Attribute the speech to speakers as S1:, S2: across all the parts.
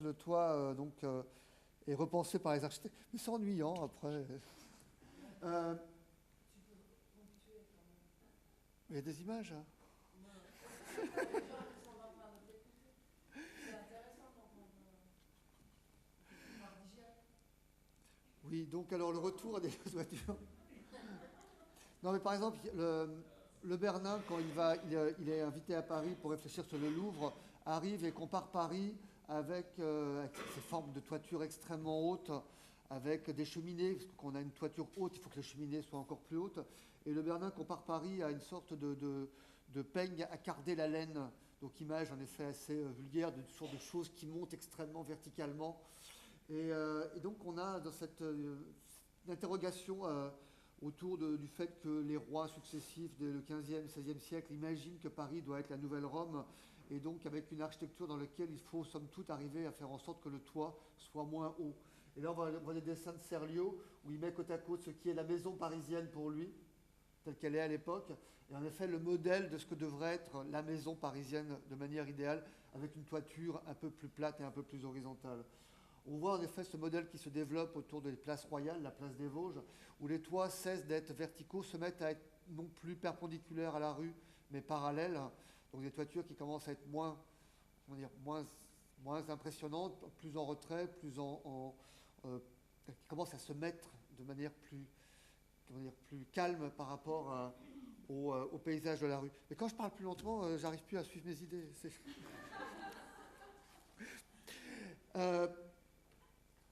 S1: Le toit est repensé par les architectes, mais c'est ennuyant après. Euh, il y a des images, hein. Oui, donc alors le retour des voitures. Non, mais par exemple, le Bernin, quand il est invité à Paris pour réfléchir sur le Louvre, arrive et compare Paris avec ces formes de toiture extrêmement hautes, avec des cheminées, parce qu'on a une toiture haute, il faut que les cheminées soient encore plus hautes. Et le Bernin compare Paris à une sorte de peigne à carder la laine. Donc image en effet assez vulgaire, de sorte de choses qui montent extrêmement verticalement. Et donc on a dans cette interrogation autour du fait que les rois successifs dès le 15e, 16e siècle imaginent que Paris doit être la nouvelle Rome, et donc avec une architecture dans laquelle il faut somme toute arriver à faire en sorte que le toit soit moins haut. Et là on voit des dessins de Serlio où il met côte à côte ce qui est la maison parisienne pour lui, telle qu'elle est à l'époque, et en effet le modèle de ce que devrait être la maison parisienne de manière idéale, avec une toiture un peu plus plate et un peu plus horizontale. On voit en effet ce modèle qui se développe autour des places royales, la place des Vosges, où les toits cessent d'être verticaux, se mettent à être non plus perpendiculaires à la rue, mais parallèles. Donc des toitures qui commencent à être moins impressionnantes, plus en retrait, qui commencent à se mettre de manière plus calme par rapport au paysage de la rue. Mais quand je parle plus lentement, j'arrive plus à suivre mes idées. Euh,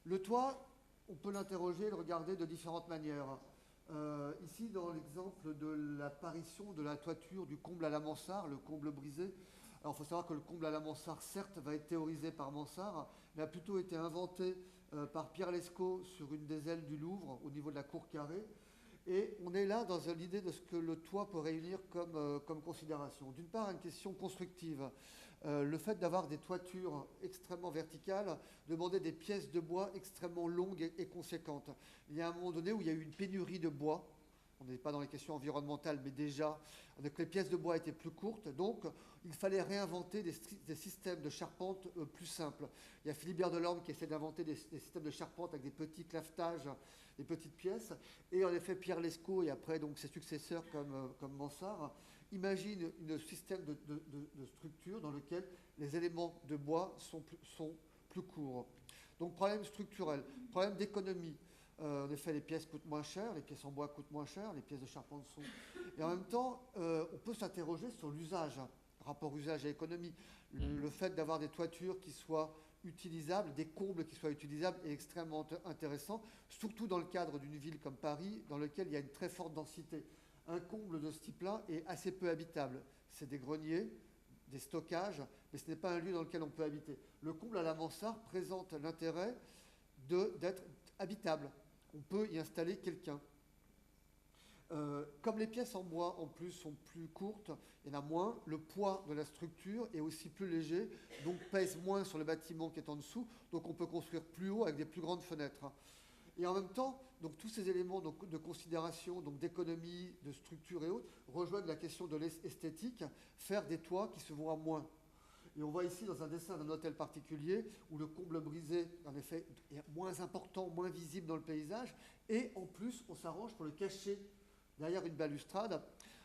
S1: Le toit, on peut l'interroger, le regarder de différentes manières. Ici, dans l'exemple de l'apparition de la toiture du comble à la Mansart, le comble brisé, alors il faut savoir que le comble à la Mansart, certes, va être théorisé par Mansart, mais a plutôt été inventé par Pierre Lescot sur une des ailes du Louvre, au niveau de la cour carrée. Et on est là dans l'idée de ce que le toit peut réunir comme considération. D'une part, une question constructive. Le fait d'avoir des toitures extrêmement verticales demandait des pièces de bois extrêmement longues et conséquentes. Il y a un moment donné où il y a eu une pénurie de bois. On n'est pas dans les questions environnementales, mais déjà, avec les pièces de bois étaient plus courtes, donc il fallait réinventer des systèmes de charpente plus simples. Il y a Philibert Delorme qui essaie d'inventer des systèmes de charpente avec des petits clavetages, des petites pièces, et en effet Pierre Lescot et après donc ses successeurs comme Mansart imaginent un système de structure dans lequel les éléments de bois sont plus courts. Donc problème structurel, problème d'économie. En effet, les pièces coûtent moins cher, les pièces en bois coûtent moins cher, les pièces de charpente sont. Et en même temps, on peut s'interroger sur l'usage, rapport usage et économie. Le fait d'avoir des toitures qui soient utilisables, des combles qui soient utilisables est extrêmement intéressant, surtout dans le cadre d'une ville comme Paris, dans laquelle il y a une très forte densité. Un comble de ce type-là est assez peu habitable. C'est des greniers, des stockages, mais ce n'est pas un lieu dans lequel on peut habiter. Le comble à la mansarde présente l'intérêt d'être habitable. On peut y installer quelqu'un. Comme les pièces en bois en plus sont plus courtes, il y en a moins, le poids de la structure est aussi plus léger, donc pèse moins sur le bâtiment qui est en dessous, donc on peut construire plus haut avec des plus grandes fenêtres. Et en même temps, donc, tous ces éléments donc, de considération, donc d'économie, de structure et autres, rejoignent la question de l'esthétique, faire des toits qui se voient moins. Et on voit ici dans un dessin d'un hôtel particulier où le comble brisé, en effet, est moins important, moins visible dans le paysage. Et en plus, on s'arrange pour le cacher derrière une balustrade.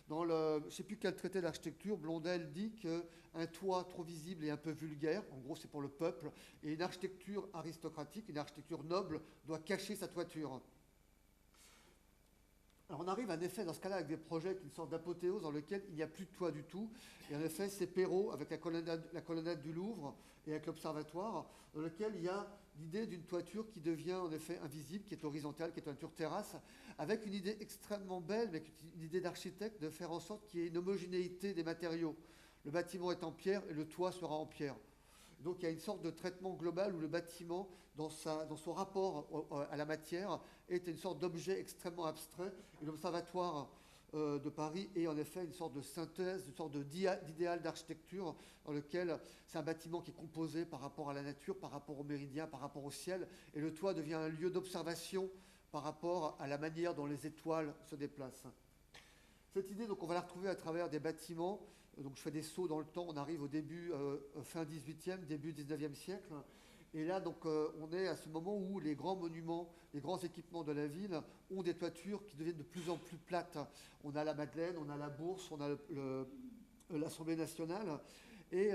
S1: Dans je ne sais plus quel traité d'architecture, Blondel dit qu'un toit trop visible et un peu vulgaire, en gros c'est pour le peuple, et une architecture aristocratique, une architecture noble, doit cacher sa toiture. Alors on arrive en effet dans ce cas-là avec des projets qui sortent d'apothéose dans lequel il n'y a plus de toit du tout. Et en effet, c'est Perrault avec la colonnade du Louvre et avec l'observatoire, dans lequel il y a l'idée d'une toiture qui devient en effet invisible, qui est horizontale, qui est une toiture terrasse, avec une idée extrêmement belle, mais une idée d'architecte de faire en sorte qu'il y ait une homogénéité des matériaux. Le bâtiment est en pierre et le toit sera en pierre. Donc il y a une sorte de traitement global où le bâtiment, dans son rapport à la matière, est une sorte d'objet extrêmement abstrait. Et l'Observatoire de Paris est en effet une sorte de synthèse, une sorte d'idéal d'architecture dans lequel c'est un bâtiment qui est composé par rapport à la nature, par rapport au méridien, par rapport au ciel. Et le toit devient un lieu d'observation par rapport à la manière dont les étoiles se déplacent. Cette idée, donc, on va la retrouver à travers des bâtiments. Donc, je fais des sauts dans le temps. On arrive au début, fin 18e, début 19e siècle. Et là, donc, on est à ce moment où les grands monuments, les grands équipements de la ville ont des toitures qui deviennent de plus en plus plates. On a la Madeleine, on a la Bourse, on a l'Assemblée nationale. Et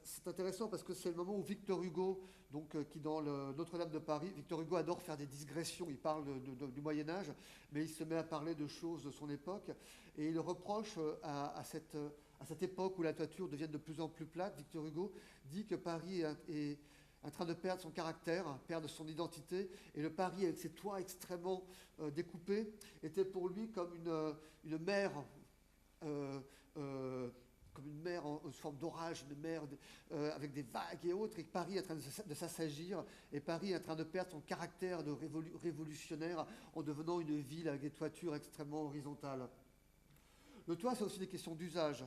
S1: c'est intéressant parce que c'est le moment où Victor Hugo, donc, qui dans Notre-Dame de Paris, Victor Hugo adore faire des digressions, il parle du Moyen-Âge, mais il se met à parler de choses de son époque, et il reproche à cette époque où la toiture devient de plus en plus plate. Victor Hugo dit que Paris est en train de perdre son caractère, perdre son identité, et le Paris avec ses toits extrêmement découpés était pour lui comme une mer comme une mer en forme d'orage, une mer avec des vagues et autres, et Paris est en train de s'assagir, et Paris est en train de perdre son caractère de révolutionnaire en devenant une ville avec des toitures extrêmement horizontales. Le toit, c'est aussi des questions d'usage.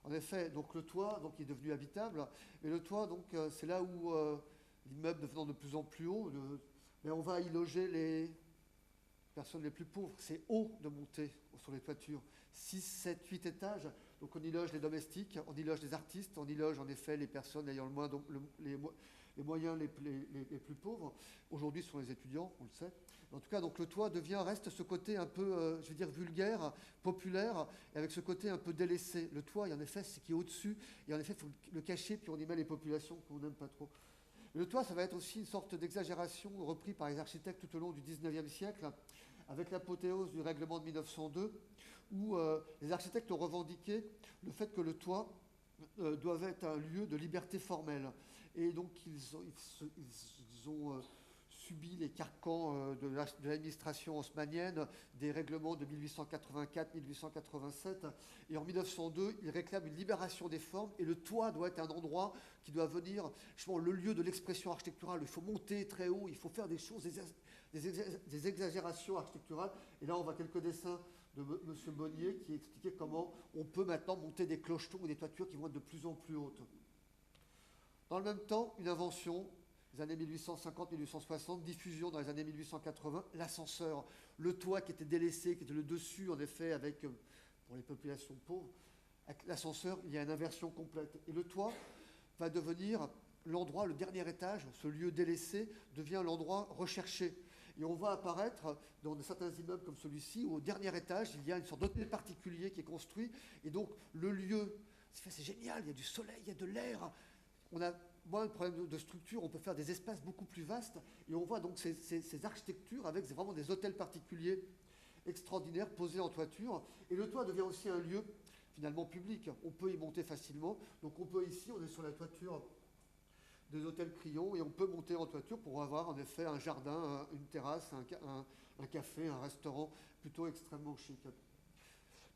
S1: En effet, donc le toit donc, il est devenu habitable, mais le toit, donc, c'est là où l'immeuble devenant de plus en plus haut, mais on va y loger les personnes les plus pauvres. C'est haut de monter sur les toitures, 6, 7, 8 étages. Donc on y loge les domestiques, on y loge les artistes, on y loge en effet les personnes ayant les moyens les plus pauvres. Aujourd'hui, ce sont les étudiants, on le sait. En tout cas, donc le toit reste ce côté un peu, je vais dire, vulgaire, populaire, et avec ce côté un peu délaissé. Le toit, en effet, c'est qui est au-dessus, et en effet, il faut le cacher, puis on y met les populations qu'on n'aime pas trop. Le toit, ça va être aussi une sorte d'exagération repris par les architectes tout au long du XIXe siècle, avec l'apothéose du règlement de 1902, où les architectes ont revendiqué le fait que le toit doit être un lieu de liberté formelle. Et donc, ils ont subi les carcans de l'administration haussmannienne, des règlements de 1884-1887. Et en 1902, ils réclament une libération des formes, et le toit doit être un endroit qui doit venir, justement, le lieu de l'expression architecturale. Il faut monter très haut, il faut faire des choses, des exagérations architecturales. Et là, on voit quelques dessins de M. Bonnier qui expliquait comment on peut maintenant monter des clochetons ou des toitures qui vont être de plus en plus hautes. Dans le même temps, une invention, les années 1850-1860, diffusion dans les années 1880, l'ascenseur, le toit qui était délaissé, qui était le dessus, en effet, avec, pour les populations pauvres, avec l'ascenseur, il y a une inversion complète. Et le toit va devenir l'endroit, le dernier étage, ce lieu délaissé, devient l'endroit recherché. Et on voit apparaître dans certains immeubles comme celui-ci, où au dernier étage, il y a une sorte d'hôtel particulier qui est construit. Et donc, le lieu, c'est génial, il y a du soleil, il y a de l'air. On a moins de problèmes de structure, on peut faire des espaces beaucoup plus vastes. Et on voit donc ces architectures avec vraiment des hôtels particuliers extraordinaires posés en toiture. Et le toit devient aussi un lieu, finalement, public. On peut y monter facilement. Donc, on peut ici, on est sur la toiture des hôtels Crillon, et on peut monter en toiture pour avoir en effet un jardin, une terrasse, un café, un restaurant plutôt extrêmement chic.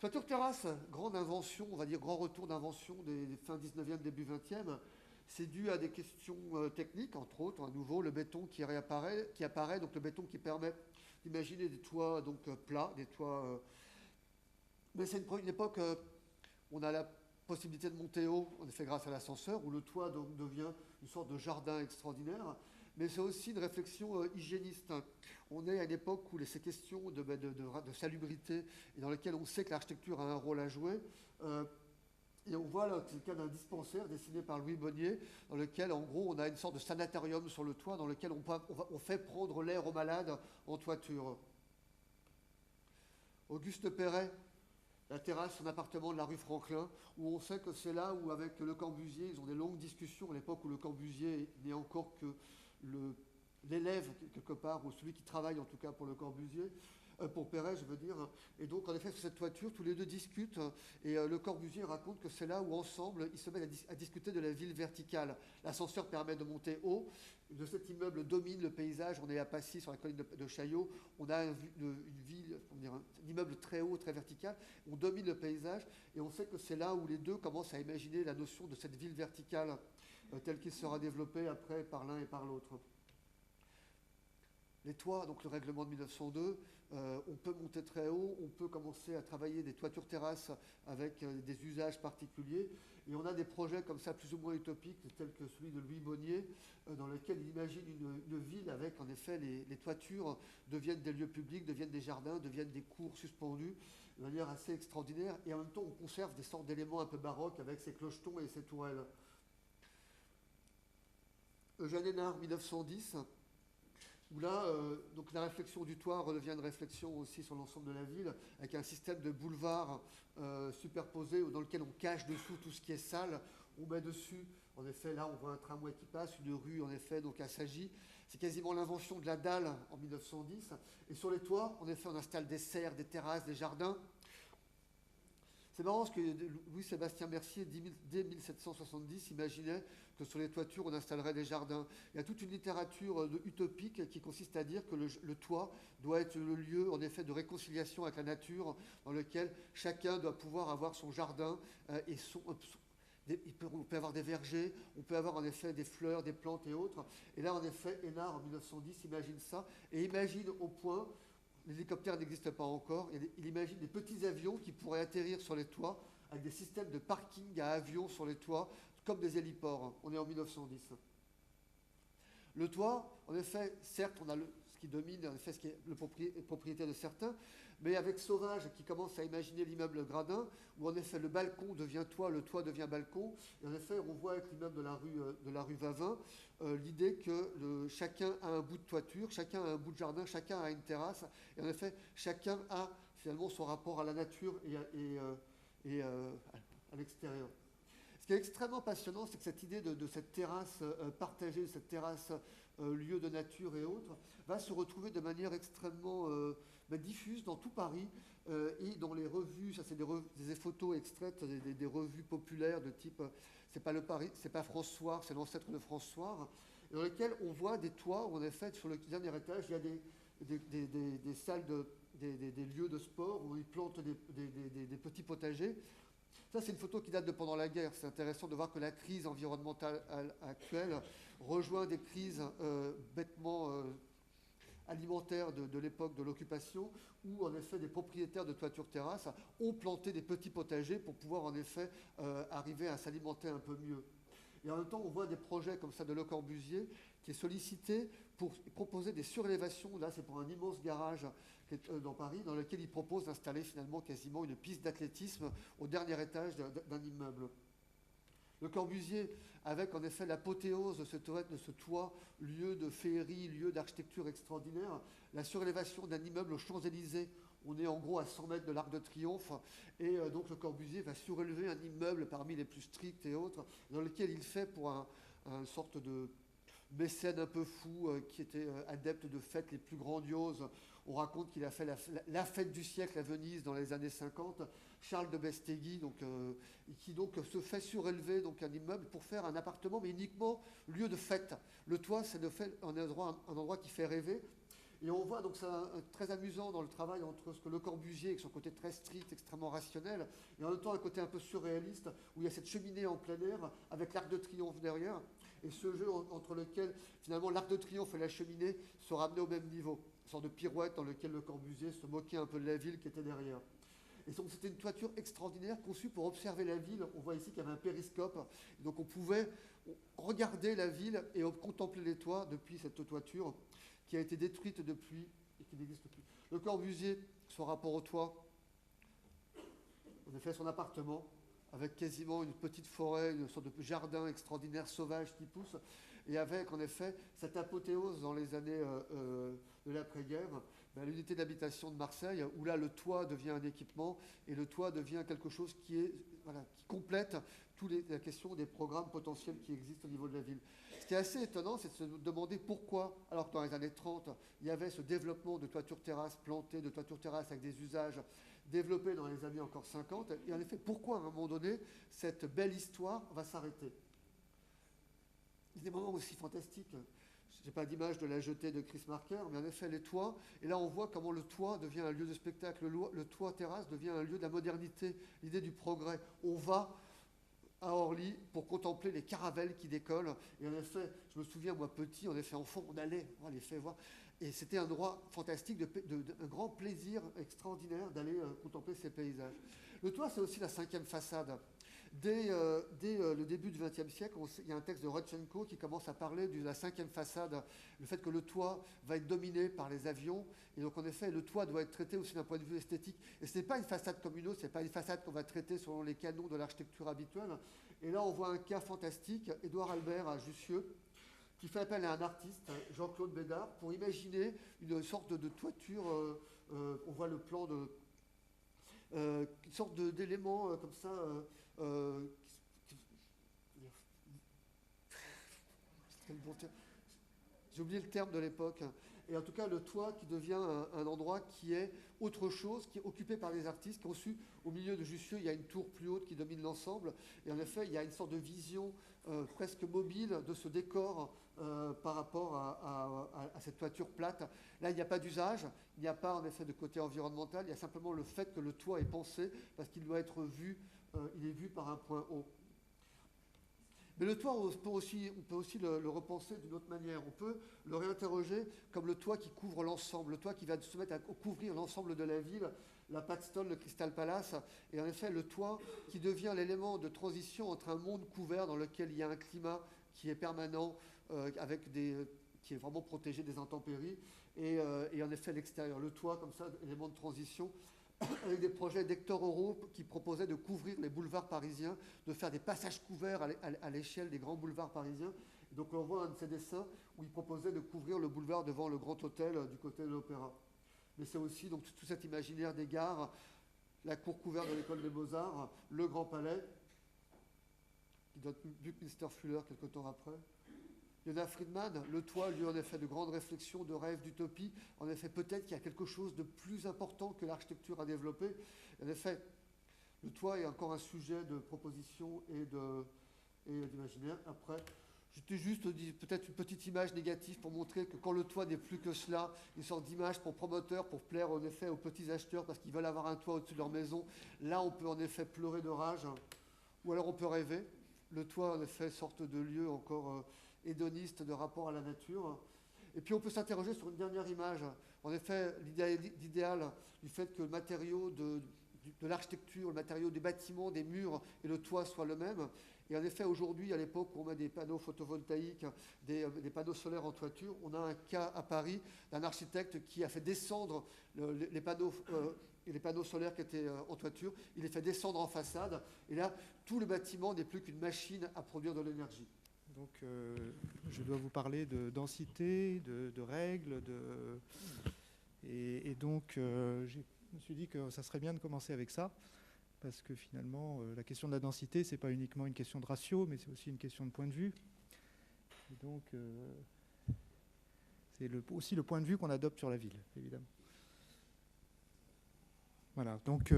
S1: Toiture terrasse, grande invention, on va dire grand retour d'invention des fins 19e, début 20e. C'est dû à des questions techniques, entre autres, à nouveau le béton qui apparaît, donc le béton qui permet d'imaginer des toits donc, plats, des toits... mais c'est une époque où on a la possibilité de monter haut, en effet grâce à l'ascenseur, où le toit donc, devient une sorte de jardin extraordinaire, mais c'est aussi une réflexion hygiéniste. On est à une époque où ces questions de salubrité, et dans lesquelles on sait que l'architecture a un rôle à jouer, et on voit là, c'est le cas d'un dispensaire dessiné par Louis Bonnier, dans lequel, en gros, on a une sorte de sanatorium sur le toit, dans lequel on fait prendre l'air aux malades en toiture. Auguste Perret, la terrasse, son appartement de la rue Franklin, où on sait que c'est là où, avec Le Corbusier, ils ont des longues discussions, à l'époque où Le Corbusier n'est encore que l'élève, quelque part, ou celui qui travaille, en tout cas, pour Le Corbusier, pour Perret, je veux dire. Et donc, en effet, sur cette toiture, tous les deux discutent, et Le Corbusier raconte que c'est là où, ensemble, ils se mettent à discuter de la ville verticale. L'ascenseur permet de monter haut. De cet immeuble domine le paysage. On est à Passy, sur la colline de Chaillot. On a une ville, un immeuble très haut, très vertical. On domine le paysage. Et on sait que c'est là où les deux commencent à imaginer la notion de cette ville verticale telle qu'il sera développée après par l'un et par l'autre. Les toits, donc le règlement de 1902, on peut monter très haut, on peut commencer à travailler des toitures terrasses avec des usages particuliers. Et on a des projets comme ça plus ou moins utopiques, tels que celui de Louis Bonnier, dans lequel il imagine une ville avec, en effet, les toitures deviennent des lieux publics, deviennent des jardins, deviennent des cours suspendus, de manière assez extraordinaire. Et en même temps, on conserve des sortes d'éléments un peu baroques avec ces clochetons et ces tourelles. Eugène Hénard, 1910, où là, donc la réflexion du toit redevient une réflexion aussi sur l'ensemble de la ville, avec un système de boulevards superposés dans lequel on cache dessous tout ce qui est sale, on met dessus, en effet, là on voit un tramway qui passe, une rue en effet, donc à Sagy. C'est quasiment l'invention de la dalle en 1910. Et sur les toits, en effet, on installe des serres, des terrasses, des jardins. C'est marrant parce que Louis-Sébastien Mercier, dès 1770, imaginait que sur les toitures, on installerait des jardins. Il y a toute une littérature utopique qui consiste à dire que le toit doit être le lieu, en effet, de réconciliation avec la nature, dans lequel chacun doit pouvoir avoir son jardin et on peut avoir des vergers, on peut avoir en effet des fleurs, des plantes et autres. Et là, en effet, Hénard, en 1910, imagine ça, et imagine au point, l'hélicoptère n'existe pas encore, il imagine des petits avions qui pourraient atterrir sur les toits, avec des systèmes de parking à avions sur les toits, comme des héliports. On est en 1910. Le toit, en effet, certes, on a ce qui domine, en effet, ce qui est la propriété de certains, mais avec Sauvage qui commence à imaginer l'immeuble gradin, où en effet le balcon devient toit, le toit devient balcon, et en effet on voit avec l'immeuble de la rue Vavin l'idée que chacun a un bout de toiture, chacun a un bout de jardin, chacun a une terrasse, et en effet chacun a finalement son rapport à la nature et à l'extérieur. Ce qui est extrêmement passionnant, c'est que cette idée de cette terrasse partagée, de cette terrasse lieu de nature et autres, va se retrouver de manière extrêmement diffuse dans tout Paris et dans les revues. Ça, c'est des photos extraites des revues populaires de type, c'est pas le Paris, c'est pas François, c'est l'ancêtre de François, dans lesquelles on voit des toits où en effet sur le dernier étage il y a des salles des lieux de sport où ils plantent des petits potagers. Ça, c'est une photo qui date de pendant la guerre. C'est intéressant de voir que la crise environnementale actuelle rejoint des crises bêtement alimentaires de l'époque de l'occupation, où en effet des propriétaires de toitures-terrasses ont planté des petits potagers pour pouvoir en effet arriver à s'alimenter un peu mieux. Et en même temps, on voit des projets comme ça de Le Corbusier qui est sollicité pour proposer des surélévations. Là, c'est pour un immense garage qui est dans Paris, dans lequel il propose d'installer finalement quasiment une piste d'athlétisme au dernier étage d'un immeuble. Le Corbusier, avec en effet l'apothéose de ce toit, lieu de féerie, lieu d'architecture extraordinaire, la surélévation d'un immeuble aux Champs-Élysées. On est en gros à 100 mètres de l'Arc de Triomphe, et donc le Corbusier va surélever un immeuble parmi les plus stricts et autres, dans lequel il fait pour une sorte de mécène un peu fou, qui était adepte de fêtes les plus grandioses. On raconte qu'il a fait la fête du siècle à Venise dans les années 50, Charles de Bestegui, qui donc se fait surélever donc un immeuble pour faire un appartement, mais uniquement lieu de fête. Le toit, c'est un endroit qui fait rêver. Et on voit, donc c'est très amusant dans le travail entre ce que Le Corbusier, avec son côté très strict, extrêmement rationnel, et en même temps un côté un peu surréaliste, où il y a cette cheminée en plein air, avec l'Arc de Triomphe derrière, et ce jeu entre lequel, finalement, l'Arc de Triomphe et la cheminée se ramenaient au même niveau. Une sorte de pirouette dans lequel Le Corbusier se moquait un peu de la ville qui était derrière. Et donc c'était une toiture extraordinaire conçue pour observer la ville. On voit ici qu'il y avait un périscope, et donc on pouvait regarder la ville et contempler les toits depuis cette toiture qui a été détruite depuis et qui n'existe plus. Le Corbusier, son rapport au toit, on a fait son appartement avec quasiment une petite forêt, une sorte de jardin extraordinaire sauvage qui pousse, et avec en effet cette apothéose dans les années de l'après-guerre, l'unité d'habitation de Marseille, où là le toit devient un équipement et le toit devient quelque chose qui complète toute la question des programmes potentiels qui existent au niveau de la ville. Ce qui est assez étonnant, c'est de se demander pourquoi, alors que dans les années 30, il y avait ce développement de toitures-terrasses plantées, de toitures-terrasses avec des usages développés dans les années encore 50, et en effet, pourquoi à un moment donné, cette belle histoire va s'arrêter. Il y a des moments aussi fantastiques. Je n'ai pas d'image de la jetée de Chris Marker, mais en effet, les toits, et là on voit comment le toit devient un lieu de spectacle, le toit terrasse devient un lieu de la modernité, l'idée du progrès. On va à Orly pour contempler les caravelles qui décollent, et en effet, je me souviens, moi petit, en effet enfant, on allait les faire voir, et c'était un endroit fantastique, un grand plaisir extraordinaire d'aller contempler ces paysages. Le toit, c'est aussi la cinquième façade. Dès le début du XXe siècle, il y a un texte de Rodchenko qui commence à parler de la cinquième façade, le fait que le toit va être dominé par les avions, et donc en effet, le toit doit être traité aussi d'un point de vue esthétique. Et ce n'est pas une façade comme une autre, ce n'est pas une façade qu'on va traiter selon les canons de l'architecture habituelle. Et là, on voit un cas fantastique, Édouard Albert à Jussieu, qui fait appel à un artiste, Jean-Claude Bédard, pour imaginer une sorte de toiture, on voit le plan de... une sorte d'élément comme ça... j'ai oublié le terme de l'époque. Et en tout cas, le toit qui devient un endroit qui est autre chose, qui est occupé par les artistes, qui ont su, au milieu de Jussieu, il y a une tour plus haute qui domine l'ensemble. Et en effet, il y a une sorte de vision presque mobile de ce décor par rapport à cette toiture plate. Là, il n'y a pas d'usage, il n'y a pas en effet de côté environnemental, il y a simplement le fait que le toit est pensé parce qu'il doit être vu, il est vu par un point haut. Mais le toit, on peut aussi le repenser d'une autre manière. On peut le réinterroger comme le toit qui couvre l'ensemble, le toit qui va se mettre à couvrir l'ensemble de la ville, la Padstone, le Crystal Palace, et en effet le toit qui devient l'élément de transition entre un monde couvert dans lequel il y a un climat qui est permanent, qui est vraiment protégé des intempéries, et en effet l'extérieur. Le toit, comme ça, élément de transition, avec des projets d'Hector Auro qui proposaient de couvrir les boulevards parisiens, de faire des passages couverts à l'échelle des grands boulevards parisiens. Et donc on voit un de ces dessins où il proposait de couvrir le boulevard devant le Grand Hôtel du côté de l'Opéra. Mais c'est aussi donc, tout cet imaginaire des gares, la cour couverte de l'École des Beaux-Arts, le Grand Palais, qui donne Buckminster Fuller quelque temps après. Leonard Friedman, le toit, lui, en effet, de grandes réflexions, de rêves, d'utopie. En effet, peut-être qu'il y a quelque chose de plus important que l'architecture à développer. En effet, le toit est encore un sujet de proposition et d'imaginaire. Après, j'étais juste dit peut-être une petite image négative pour montrer que quand le toit n'est plus que cela, une sorte d'image pour promoteurs, pour plaire en effet aux petits acheteurs parce qu'ils veulent avoir un toit au-dessus de leur maison. Là, on peut en effet pleurer de rage. Ou alors on peut rêver. Le toit, en effet, sorte de lieu encore... hédoniste de rapport à la nature. Et puis on peut s'interroger sur une dernière image. En effet, l'idéal du fait que le matériau de l'architecture, le matériau des bâtiments, des murs et le toit soient le même. Et en effet, aujourd'hui, à l'époque où on met des panneaux photovoltaïques, des panneaux solaires en toiture, on a un cas à Paris d'un architecte qui a fait descendre les panneaux solaires qui étaient en toiture, il les fait descendre en façade. Et là, tout le bâtiment n'est plus qu'une machine à produire de l'énergie.
S2: Donc, je dois vous parler de densité, de règles, et donc je me suis dit que ça serait bien de commencer avec ça, parce que finalement, la question de la densité, c'est pas uniquement une question de ratio, mais c'est aussi une question de point de vue. Et donc, c'est aussi le point de vue qu'on adopte sur la ville, évidemment. Voilà. Donc,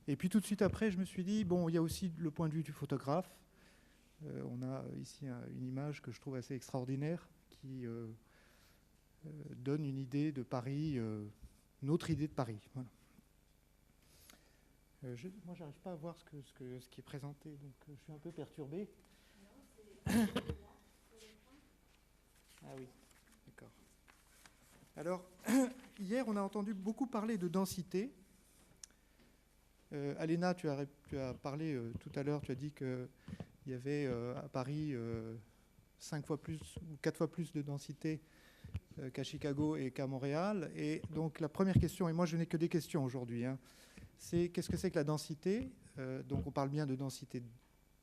S2: et puis tout de suite après, je me suis dit, bon, il y a aussi le point de vue du photographe. On a ici une image que je trouve assez extraordinaire qui donne une idée de Paris, une autre idée de Paris. Voilà. Moi, je n'arrive pas à voir ce qui est présenté, donc je suis un peu perturbé. Ah oui, d'accord. Alors, hier, on a entendu beaucoup parler de densité. Aléna, tu as parlé tout à l'heure, tu as dit que il y avait à Paris 5 fois plus ou 4 fois plus de densité qu'à Chicago et qu'à Montréal. Et donc la première question, et moi je n'ai que des questions aujourd'hui, c'est qu'est-ce que c'est que la densité ? Donc on parle bien de densité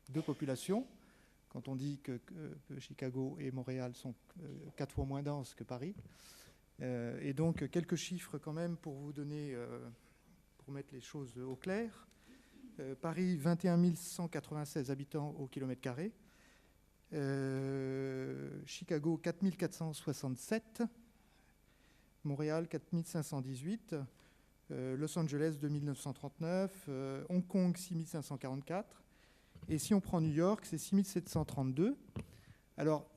S2: de population, quand on dit que Chicago et Montréal sont 4 fois moins denses que Paris. Et donc quelques chiffres quand même pour vous donner, pour mettre les choses au clair. Paris, 21 196 habitants au kilomètre carré. Chicago, 4 467. Montréal, 4 518. Los Angeles, 2 939. Hong Kong, 6 544. Et si on prend New York, c'est 6 732. Alors,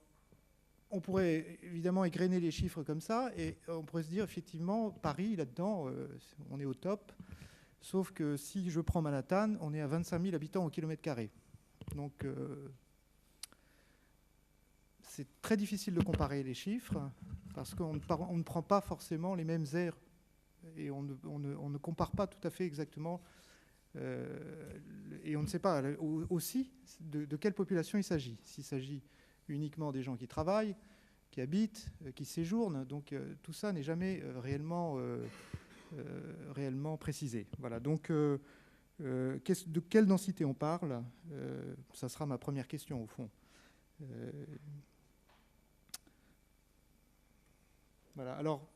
S2: on pourrait évidemment égrener les chiffres comme ça, et on pourrait se dire, effectivement, Paris, là-dedans, on est au top. Sauf que si je prends Manhattan, on est à 25 000 habitants au kilomètre carré. Donc, c'est très difficile de comparer les chiffres parce qu'on ne prend pas forcément les mêmes aires et on ne compare pas tout à fait exactement. Et on ne sait pas aussi de quelle population il s'agit. S'il s'agit uniquement des gens qui travaillent, qui habitent, qui séjournent. Donc, tout ça n'est jamais réellement précisé. Voilà, donc de quelle densité on parle ? Ça sera ma première question au fond. Voilà. Alors,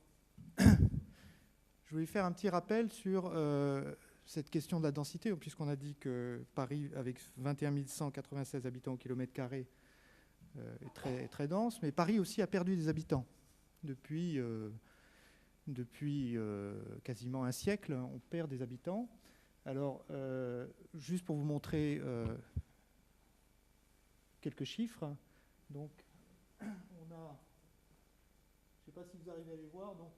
S2: je voulais faire un petit rappel sur cette question de la densité, puisqu'on a dit que Paris, avec 21 196 habitants au kilomètre carré, est très, très dense, mais Paris aussi a perdu des habitants depuis quasiment un siècle. On perd des habitants. Alors, juste pour vous montrer quelques chiffres, donc on a, je ne sais pas si vous arrivez à les voir, donc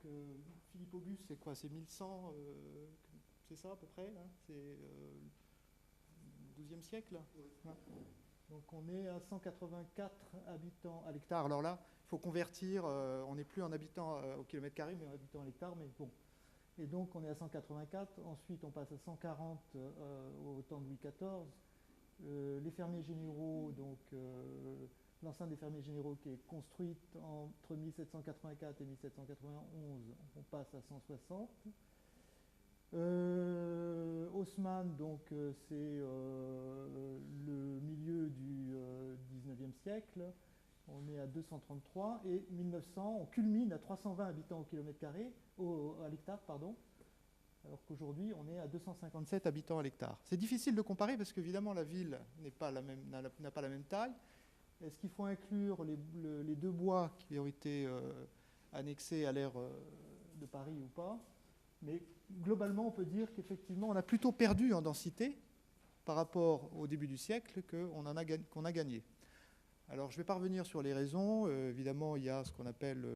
S2: Philippe Auguste, c'est quoi? C'est 1100, c'est ça à peu près, hein, c'est le XIIe siècle. Ouais. Donc on est à 184 habitants à l'hectare. Alors là, il faut convertir, on n'est plus en habitants au kilomètre carré, mais en habitants à l'hectare, mais bon. Et donc on est à 184, ensuite on passe à 140 au temps de Louis XIV. Les fermiers généraux, donc l'enceinte des fermiers généraux qui est construite entre 1784 et 1791, on passe à 160. Haussmann, donc c'est le milieu du 19e siècle, on est à 233, et 1900, on culmine à 320 habitants au kilomètre carré, à l'hectare, pardon, alors qu'aujourd'hui on est à 257 habitants à l'hectare. C'est difficile de comparer parce qu'évidemment la ville n'a pas la même taille. Est-ce qu'il faut inclure les deux bois qui ont été annexés à l'ère de Paris ou pas? Mais globalement, on peut dire qu'effectivement, on a plutôt perdu en densité par rapport au début du siècle qu'on a gagné. Alors, je ne vais pas revenir sur les raisons. Évidemment, il y a ce qu'on appelle